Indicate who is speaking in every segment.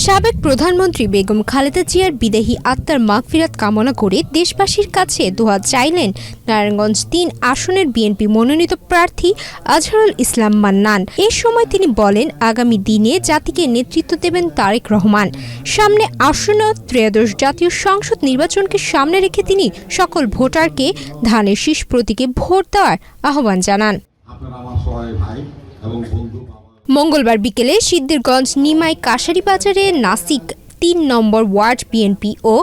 Speaker 1: সাবেক প্রধানমন্ত্রী বেগম খালেদা জিয়ার বিদেহী আত্মার মাগফিরাত কামনা করে দেশবাসীর কাছে দোয়া চাইলেন নারায়ণগঞ্জ ৩ আসনের বিএনপি মনোনীত প্রার্থী আজহারুল ইসলাম মান্নান। এ সময় তিনি বলেন, আগামী দিনে জাতিকে নেতৃত্ব দেবেন তারেক রহমান। সামনে আসন্ন ত্রয়োদশ জাতীয় সংসদ নির্বাচনকে সামনে রেখে তিনি সকল ভোটারকে ধানের শীষ প্রতীকে ভোট দেওয়ার আহ্বান জানান। মঙ্গলবার বিকেলে সিদ্ধিরগঞ্জ নিমাই কাশারি বাজারে নাসিক ৩ নম্বর ওয়ার্ড বিএনপি ও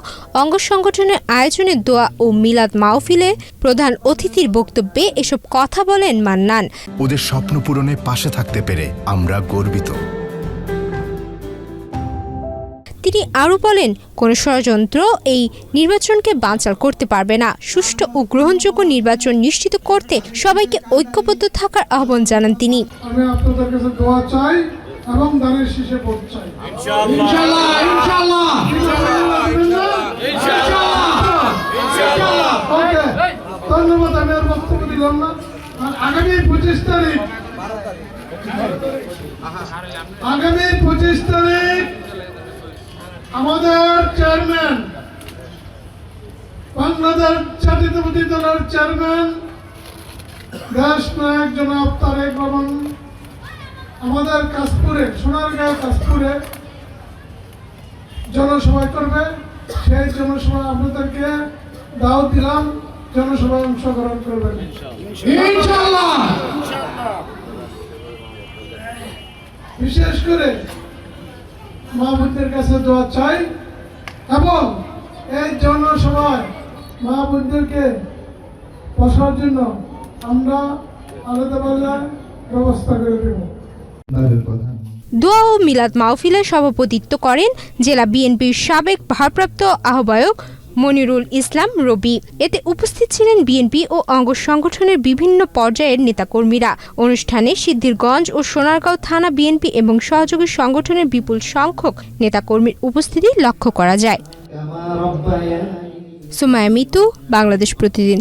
Speaker 1: অঙ্গ সংগঠনের আয়োজনে দোয়া ও মিলাদ মাহফিলে প্রধান অতিথির বক্তব্যে এসব কথা বলেন মান্নান।
Speaker 2: ওদের স্বপ্ন পূরণে পাশে থাকতে পেরে আমরা গর্বিত।
Speaker 1: তিনি আরও বলেন, কোনো ষড়যন্ত্র এই নির্বাচনকে বানচাল করতে পারবে না। সুষ্ঠু ও গ্রহণযোগ্য নির্বাচন নিশ্চিত করতে সবাইকে ঐক্যবদ্ধ থাকার আহ্বান জানান তিনি।
Speaker 3: আমি আপনাদের কাছে দোয়া চাই এবং ধানের শীষে ভোট চাই। ইনশাআল্লাহ ইনশাআল্লাহ ইনশাআল্লাহ। ওকে, ধন্যবাদ। আমি আর বক্তব্য দিলাম না। আগামী 25 তারিখ আমাদের চেয়ারম্যান, বাংলাদেশ জাতীয়তাবাদী দলের চেয়ারম্যান দেশ নায়ক জনাব তারেক রহমান আমাদের কাশপুরে, সোনারগাঁও কাশপুরে জনসভা করবে। সেই জনসভা আপনাদেরকে দাওয়াত দিলাম, জনসভায় অংশগ্রহণ করবেন ইনশাআল্লাহ। বিশেষ করে মা বোনদের কাছে দোয়া চাই এবং এই জনসভায় মা বোনদেরকে বসার জন্য আমরা আলাদা ব্যবস্থা করে দেব।
Speaker 1: দোয়া ও মিলাদ মাহফিলে সভাপতিত্ব করেন জেলা বিএনপির সাবেক ভারপ্রাপ্ত আহ্বায়ক মনিরুল ইসলাম রবি। এতে উপস্থিত ছিলেন বিএনপি ও অঙ্গ সংগঠনের বিভিন্ন পর্যায়ের নেতাকর্মীরা। অনুষ্ঠানে সিদ্ধিরগঞ্জ ও সোনারগাঁও থানা বিএনপি এবং সহযোগী সংগঠনের বিপুল সংখ্যক নেতাকর্মীর উপস্থিতি লক্ষ্য করা যায়। সুমাইয়া মিতু, বাংলাদেশ প্রতিদিন।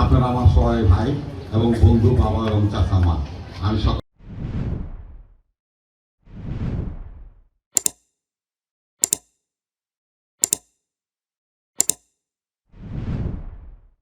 Speaker 4: আপনারা আমার সবাই ভাই এবং বন্ধু, বাবা এবং চাচা মা। আমি